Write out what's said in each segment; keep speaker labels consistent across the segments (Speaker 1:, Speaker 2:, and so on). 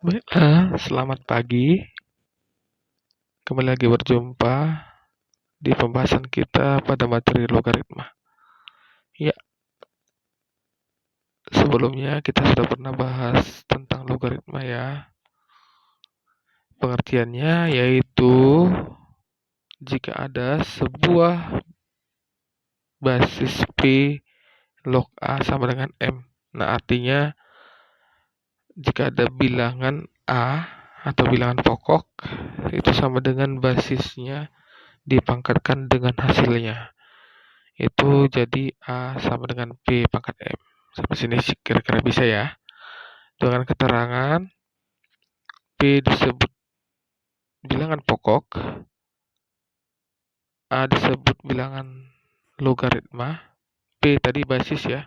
Speaker 1: Baiklah, selamat pagi. Kembali lagi berjumpa di pembahasan kita pada materi logaritma. Ya, sebelumnya kita sudah pernah bahas tentang logaritma ya. Pengertiannya yaitu jika ada sebuah basis P log A sama dengan M. Nah, artinya jika ada bilangan A atau bilangan pokok itu sama dengan basisnya dipangkatkan dengan hasilnya. Itu jadi A sama dengan P pangkat M. Sampai sini kira-kira bisa ya. Dengan keterangan P disebut bilangan pokok, A disebut bilangan logaritma, P tadi basis ya.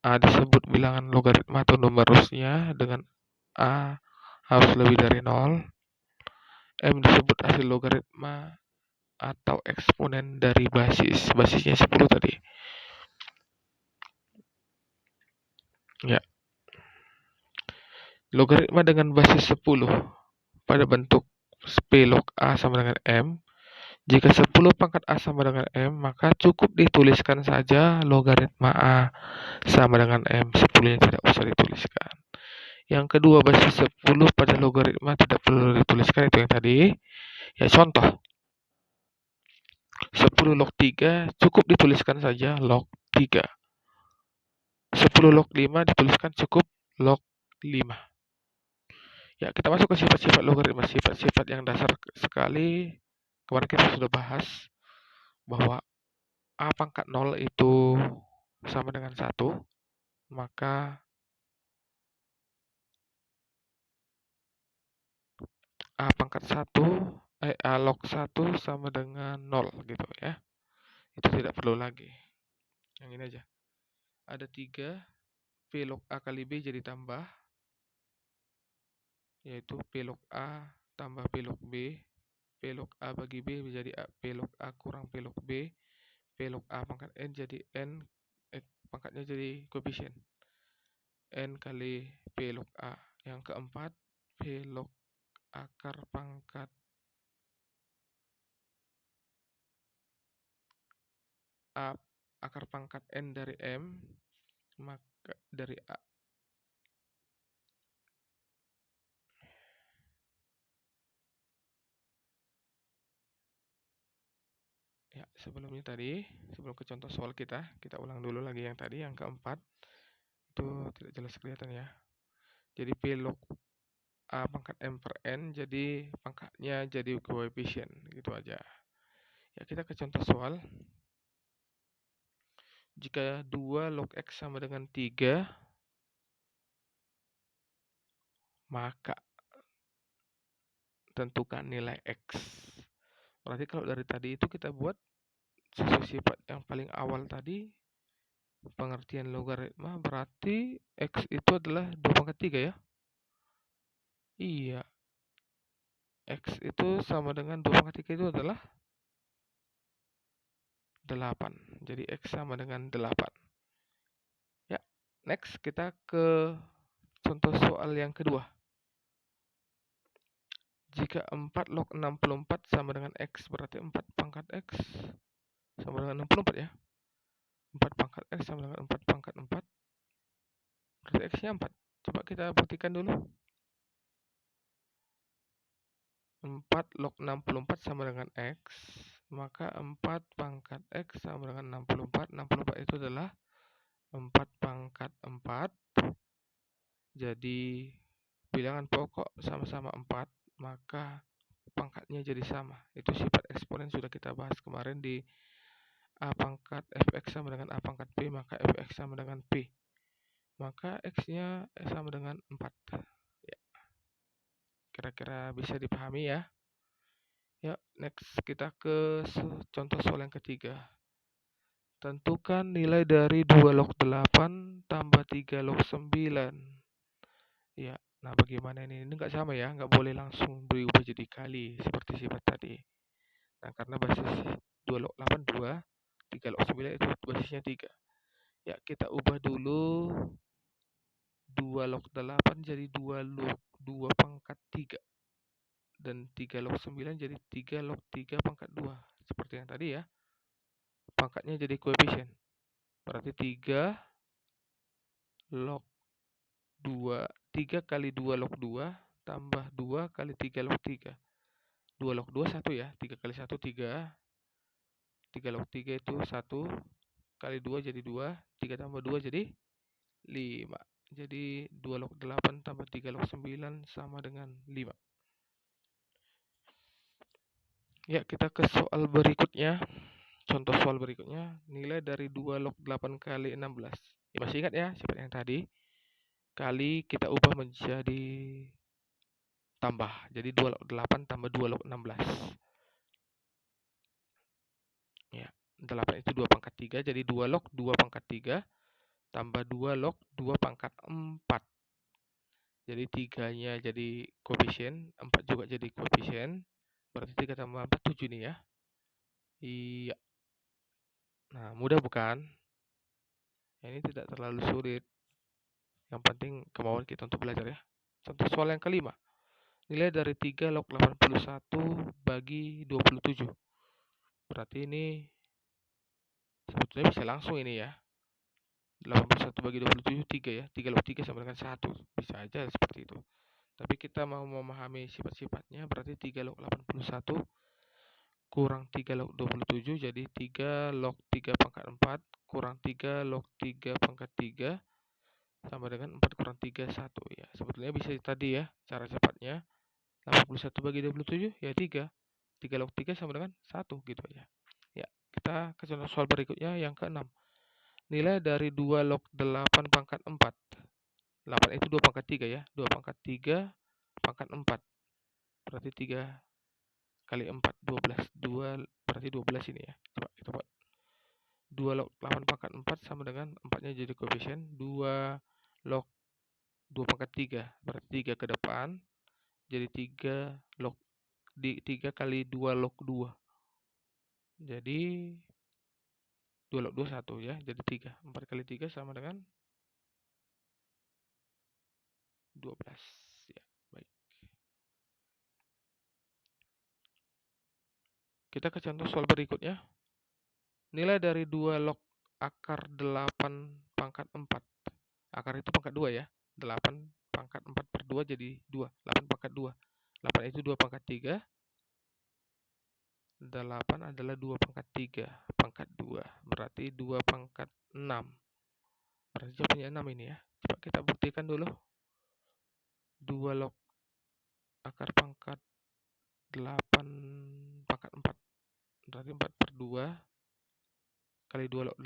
Speaker 1: A disebut bilangan logaritma atau numerusnya dengan A harus lebih dari 0. M disebut hasil logaritma atau eksponen dari basis. Basisnya 10 tadi. Ya. Logaritma dengan basis 10 pada bentuk P log A sama dengan M. Jika 10 pangkat A sama dengan M, maka cukup dituliskan saja logaritma A sama dengan M. 10-nya tidak usah dituliskan. Yang kedua, basis 10 pada logaritma tidak perlu dituliskan, itu yang tadi. Ya, contoh. 10 log 3 cukup dituliskan saja log 3. 10 log 5 dituliskan cukup log 5. Ya, kita masuk ke sifat-sifat logaritma, sifat-sifat yang dasar sekali. Kemarin kita sudah bahas bahwa A pangkat 0 itu sama dengan 1, maka A pangkat 1, A log 1 sama dengan 0 gitu ya. Itu tidak perlu lagi. Yang ini aja. Ada 3, P log A kali B jadi tambah, yaitu P log A tambah P log B. P log A bagi B menjadi P log A kurang P log B. P log A pangkat N jadi N, pangkatnya jadi koefisien. N kali P log A. Yang keempat, P log akar pangkat A, akar pangkat N dari M, maka dari A. Ya, sebelumnya tadi, sebelum ke contoh soal kita ulang dulu lagi yang tadi, yang keempat. Itu tidak jelas kelihatan ya. Jadi P log A pangkat M per N, jadi pangkatnya jadi koefisien, gitu aja. Ya, kita ke contoh soal. Jika 2 log X sama dengan 3, maka tentukan nilai X. Berarti kalau dari tadi itu kita buat sesuai sifat yang paling awal tadi, pengertian logaritma, berarti X itu adalah 2 pangkat 3 ya? Iya. X itu sama dengan 2 pangkat 3 itu adalah 8. Jadi X sama dengan 8. Ya, next kita ke contoh soal yang kedua. Jika 4 log 64 sama dengan X, berarti 4 pangkat X sama dengan 64 ya. 4 pangkat X sama dengan 4 pangkat 4. Berarti X-nya 4. Coba kita buktikan dulu. 4 log 64 sama dengan X, maka 4 pangkat X sama dengan 64. 64 itu adalah 4 pangkat 4. Jadi bilangan pokok sama-sama 4, maka pangkatnya jadi sama. Itu sifat eksponen sudah kita bahas kemarin di A pangkat fx sama dengan A pangkat p, maka fx sama dengan p. Maka x-nya sama dengan 4. Ya. Kira-kira bisa dipahami ya. Ya, next kita ke contoh soal yang ketiga. Tentukan nilai dari 2 log 8 tambah 3 log 9. Ya, nah bagaimana ini? Ini nggak sama ya, nggak boleh langsung berubah jadi kali seperti sifat tadi. Nah, karena basis 2 log 8 2, 3 log 9 itu basisnya 3. Ya, kita ubah dulu 2 log 8 jadi 2 pangkat 3. Dan 3 log 9 jadi 3 log 3 pangkat 2. Seperti yang tadi ya. Pangkatnya jadi koefisien. Berarti 3 log 2. 3 kali 2 log 2 tambah 2 kali 3 log 3. 2 log 2 1 ya. 3 kali 1 3. 3 log 3 itu 1. Kali 2 jadi 2. 3 tambah 2 jadi 5. Jadi 2 log 8 tambah 3 log 9 sama dengan 5. Ya, kita ke soal berikutnya. Contoh soal berikutnya, nilai dari 2 log 8 kali 16. Ya, masih ingat ya, seperti yang tadi. Kali kita ubah menjadi tambah. Jadi 2 log 8 tambah 2 log 16. Ya, 8 itu 2 pangkat 3, jadi 2 log 2 pangkat 3 tambah 2 log 2 pangkat 4. Jadi 3-nya jadi koefisien, 4 juga jadi koefisien. Berarti 3 tambah 4, 7 nih ya. Iya. Nah, mudah bukan? Ini tidak terlalu sulit. Yang penting kemauan kita untuk belajar ya. Contoh soal yang kelima. Nilai dari 3 log 81 bagi 27. Berarti ini sebetulnya bisa langsung ini ya. 81 bagi 27, 3 ya. 3 log 3 sama dengan 1. Bisa aja seperti itu. Tapi kita mau memahami sifat-sifatnya, berarti 3 log 81 kurang 3 log 27, jadi 3 log 3 pangkat 4 kurang 3 log 3 pangkat 3 sama dengan 4 kurang 3, 1 ya. Sebetulnya bisa tadi ya, cara cepatnya. 81 bagi 27 ya 3. 3 log 3 sama dengan 1 gitu aja. Ya, kita ke contoh soal berikutnya yang ke-6. Nilai dari 2 log 8 pangkat 4. 8 itu 2 pangkat 3 ya. 2 pangkat 3 pangkat 4. Berarti 3 kali 4, 12. 2 berarti 12 ini ya. Coba kita buat. 2 log 8 pangkat 4 sama dengan 4-nya jadi koefisien. 2 log 2 pangkat 3. Berarti 3 ke depan. Jadi 3 log 3 kali 2 log 2. Jadi 2 log 2 1 ya. Jadi 3. 4 kali 3 sama dengan 12. Ya, baik. Kita ke contoh soal berikutnya. Nilai dari 2 log akar 8 pangkat 4. Akar itu pangkat 2 ya. 8 pangkat 4 per 2 jadi 2. 8 pangkat 2. 8 itu 2 pangkat 3. 8 adalah 2 pangkat 3. Pangkat 2. Berarti 2 pangkat 6. Berarti jawabannya 6 ini ya. Coba kita buktikan dulu. 2 log akar pangkat 8 pangkat 4. Berarti 4 per 2 kali 2 log 8.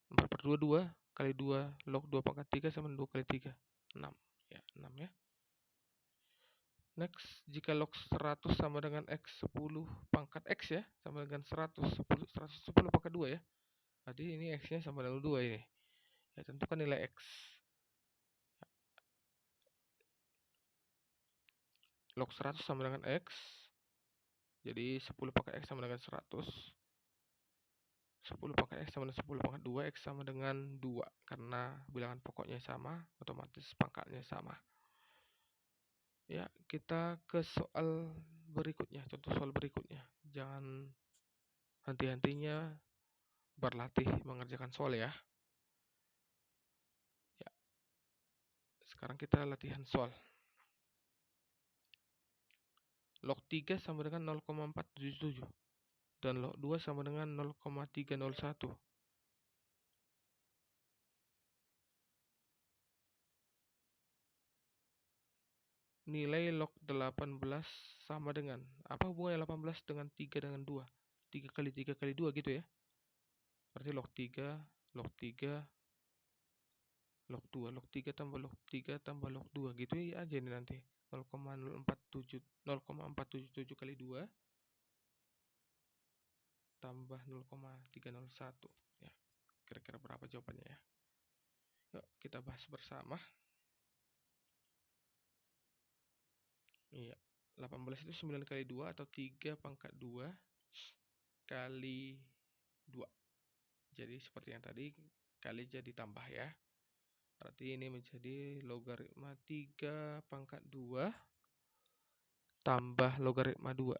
Speaker 1: 4 per 2, 2. Kali 2 log 2 pangkat 3 sama 2 kali 3. 6. Ya, 6 ya. Next, jika log 100 sama dengan X10 pangkat X ya. Sama dengan 110 pangkat 2 ya. Jadi ini X-nya sama dengan 2 ini. Ya, tentukan nilai X. Log 100 sama dengan X. Jadi 10 pangkat X sama dengan 100. 10 pangkat X sama dengan 10 pangkat 2. X sama dengan 2. Karena bilangan pokoknya sama, otomatis pangkatnya sama. Ya, kita ke soal berikutnya. Contoh soal berikutnya. Jangan henti-hentinya berlatih mengerjakan soal ya. Ya, sekarang kita latihan soal. Log 3 sama dengan 0,477 dan log 2 sama dengan 0,301. Nilai log 18 sama dengan, apa hubungannya 18 dengan 3 dengan 2? 3 kali 3 kali 2 gitu ya. Berarti log 3, log 3, log 2, log 3 tambah log 3 tambah log 2 gitu ya aja ini nanti. 0,477 kali 2 tambah 0,301 ya. Kira-kira berapa jawabannya ya? Yuk kita bahas bersama. Iya, 18 itu 9 kali 2 atau 3 pangkat 2 kali 2. Jadi seperti yang tadi, kali jadi tambah ya. Berarti ini menjadi logaritma 3 pangkat 2 tambah logaritma 2.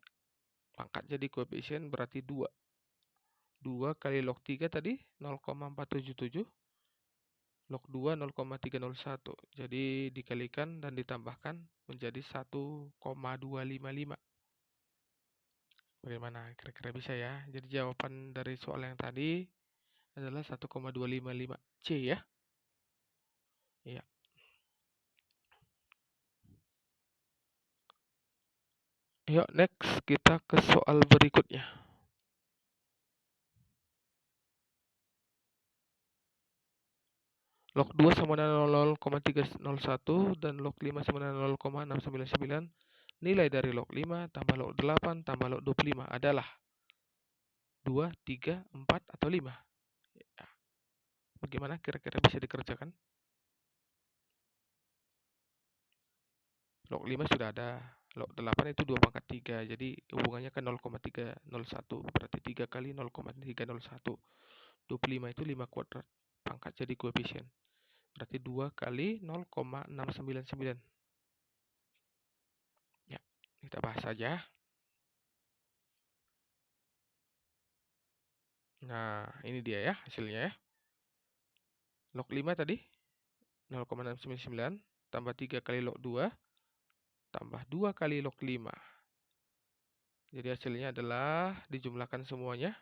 Speaker 1: Pangkat jadi koefisien berarti 2. 2 kali log 3 tadi 0,477. Log 2 0,301. Jadi dikalikan dan ditambahkan menjadi 1,255. Bagaimana? Kira-kira bisa ya? Jadi jawaban dari soal yang tadi adalah 1,255C ya. Iya. Yuk, next kita ke soal berikutnya. Log 2 sama dengan 0,301 dan log 5 sama dengan 0,699. Nilai dari log 5 tambah log 8 tambah log 25 adalah 2, 3, 4, atau 5. Ya. Bagaimana kira-kira bisa dikerjakan? Log 5 sudah ada. Log 8 itu 2 pangkat 3. Jadi hubungannya kan 0,301. Berarti 3 kali 0,301. 25 itu 5 kuadrat. Pangkat jadi koefisien. Berarti 2 kali 0,699. Ya, kita bahas saja. Nah, ini dia ya hasilnya ya. Log 5 tadi 0,699 tambah 3 kali log 2 tambah 2 kali log 5. Jadi hasilnya adalah dijumlahkan semuanya.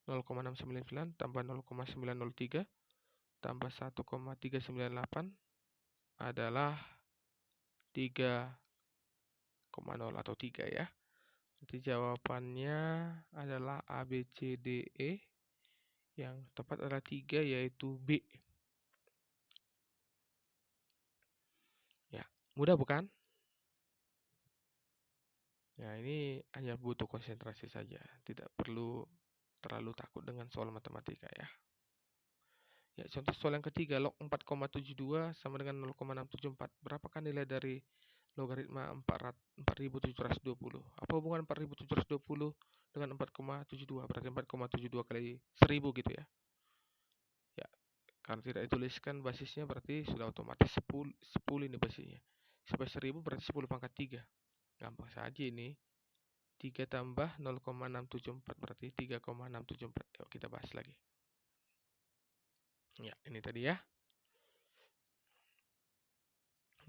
Speaker 1: 0,699 tambah 0,903 tambah 1,398 adalah 3,0 atau 3 ya. Jadi jawabannya adalah A, B, C, D, E. Yang tepat adalah 3, yaitu B. Ya, mudah bukan? Ya, ini hanya butuh konsentrasi saja. Tidak perlu terlalu takut dengan soal matematika ya. Ya, contoh soal yang ketiga, log 4,72 sama dengan 0,674. Berapakah nilai dari logaritma 4720? Apa hubungan 4720 dengan 4,72? Berarti 4,72 kali 1000 gitu ya. Ya, karena tidak dituliskan basisnya berarti sudah otomatis 10 ini basisnya. Sampai 1000 berarti 10 pangkat 3. Gampang saja ini. 3 tambah 0,674 berarti 3,674. Yuk kita bahas lagi. Ya, ini tadi ya.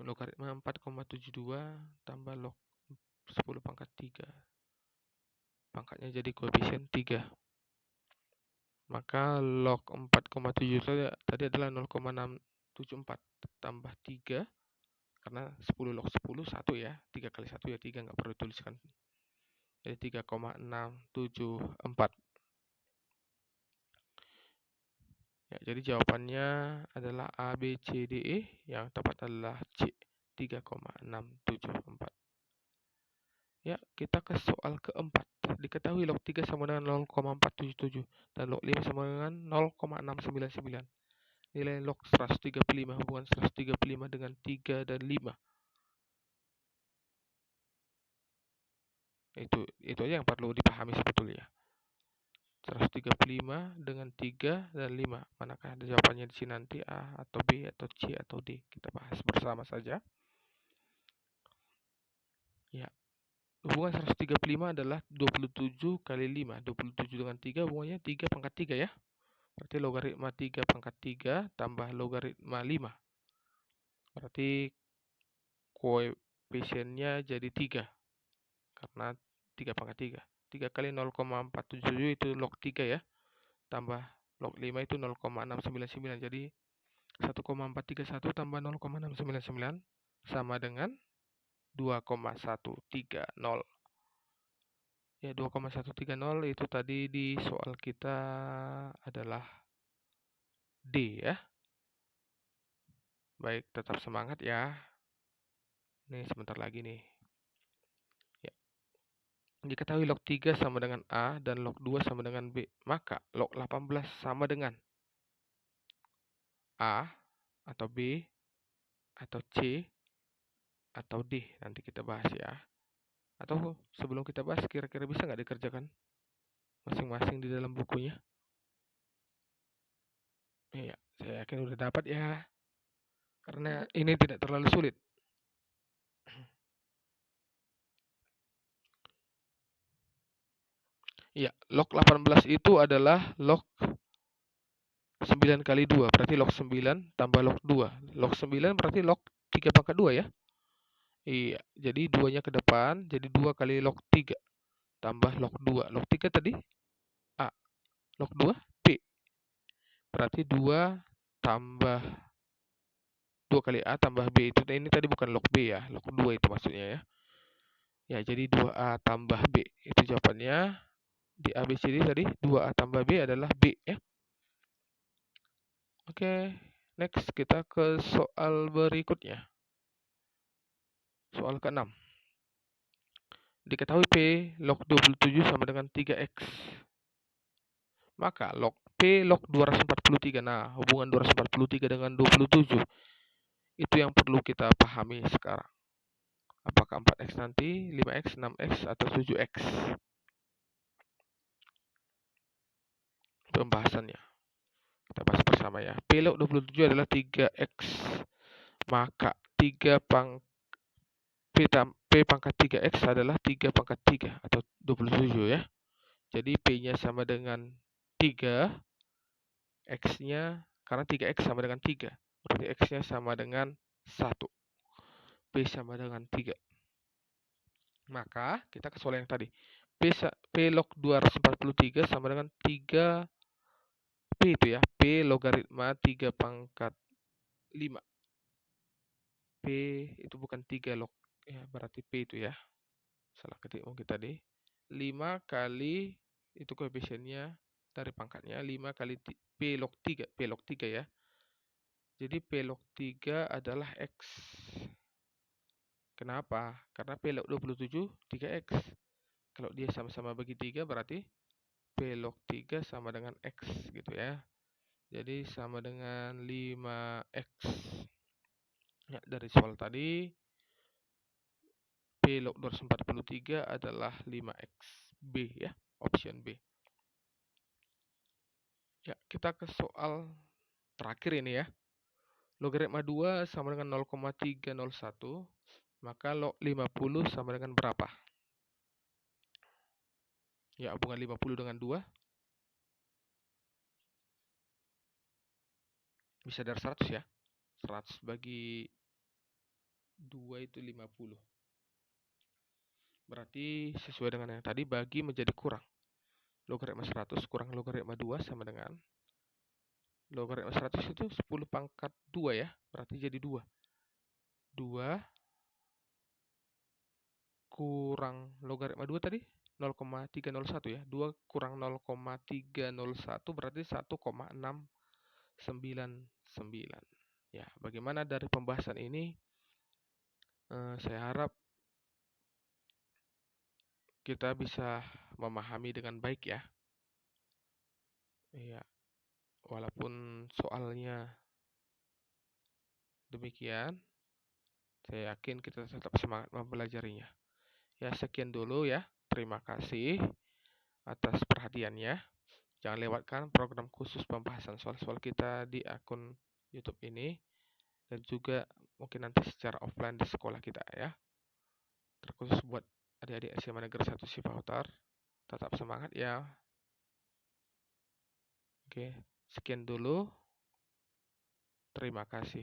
Speaker 1: Logaritma 4,72 tambah log 10 pangkat 3. Pangkatnya jadi koefisien 3. Maka log 4,7 tadi adalah 0,674 tambah 3. Karena 10 log 10 1 ya. 3 kali 1 ya 3, nggak perlu dituliskan. Jadi 3,674. Ya, jadi jawabannya adalah A, B, C, D, E. Yang tepat adalah C, 3,674. Ya, kita ke soal keempat. Diketahui log 3 sama dengan 0,477 dan log 5 sama dengan 0,699. Nilai log 135, hubungan 135 dengan 3 dan 5. Itu aja yang perlu dipahami sebetulnya. 135 dengan 3 dan 5. Manakah ada jawabannya di sini nanti, A atau B atau C atau D? Kita bahas bersama saja. Ya. Hubungan 135 adalah 27 kali 5. 27 dengan 3 hubungannya 3 pangkat 3 ya. Berarti logaritma 3 pangkat 3 tambah logaritma 5. Berarti koefisiennya jadi 3. Karena 3 pangkat 3. 3 kali 0,477 itu log 3 ya. Tambah log 5 itu 0,699. Jadi 1,431 tambah 0,699 sama dengan 2,130. Ya, 2,130 itu tadi di soal kita adalah D ya. Baik, tetap semangat ya. Nih, sebentar lagi nih. Ya. Diketahui log 3 sama dengan A dan log 2 sama dengan B. Maka log 18 sama dengan A atau B atau C atau D. Nanti kita bahas ya. Atau sebelum kita bahas, kira-kira bisa nggak dikerjakan masing-masing di dalam bukunya? Iya, saya yakin udah dapat ya, karena ini tidak terlalu sulit. Iya, log 18 itu adalah log 9 kali 2, berarti log 9 tambah log 2. Log 9 berarti log 3 pangkat 2 ya? Iya, jadi 2-nya ke depan, jadi 2 kali log 3 tambah log 2. Log 3 tadi A, log 2 B. Berarti 2 tambah 2 kali A tambah B itu ini tadi bukan log B ya, log 2 itu maksudnya ya. Ya, jadi 2A tambah B itu jawabannya di ABCD tadi 2A tambah B adalah B ya. Oke, next kita ke soal berikutnya. Soal ke-6. Diketahui P log 27 sama dengan 3X. Maka log P log 243. Nah, hubungan 243 dengan 27 itu yang perlu kita pahami sekarang. Apakah 4X nanti, 5X, 6X, atau 7X? Pembahasannya. Kita bahas bersama ya. P log 27 adalah 3X. Maka P pangkat 3X adalah 3 pangkat 3 atau 27 ya. Jadi P-nya sama dengan 3, X-nya karena 3X sama dengan 3. Berarti X-nya sama dengan 1. P sama dengan 3. Maka kita ke soal yang tadi. P log 243 sama dengan 3 P itu ya. P logaritma 3 pangkat 5. P itu bukan 3 log. Ya, berarti P itu ya. Salah ketik mungkin tadi. 5 kali itu koefisiennya dari pangkatnya 5 kali P log 3. P log 3 ya. Jadi P log 3 adalah X. Kenapa? Karena P log 27 3X. Kalau dia sama-sama bagi 3 berarti P log 3 sama dengan X gitu ya. Jadi sama dengan 5X. Ya, dari soal tadi P log 243 adalah 5X. B ya, option B. Ya, kita ke soal terakhir ini ya. Logaritma 2 sama dengan 0,301, maka log 50 sama dengan berapa? Ya, hubungan 50 dengan 2 bisa dari 100 ya. 100 bagi 2 itu 50. Berarti sesuai dengan yang tadi, bagi menjadi kurang. Logaritma 100 kurang logaritma 2 sama dengan logaritma 100 itu 10 pangkat 2 ya. Berarti jadi 2. 2 kurang logaritma 2 tadi 0,301 ya. 2 kurang 0,301 berarti 1,699. Ya, bagaimana dari pembahasan ini? Saya harap kita bisa memahami dengan baik ya. Iya, walaupun soalnya demikian, saya yakin kita tetap semangat mempelajarinya. Ya, sekian dulu ya. Terima kasih atas perhatiannya. Jangan lewatkan program khusus pembahasan soal-soal kita di akun YouTube ini dan juga mungkin nanti secara offline di sekolah kita ya. Terkhusus buat adik-adik SMA Negeri 1 Cipahotar. Tetap semangat ya. Oke, sekian dulu. Terima kasih.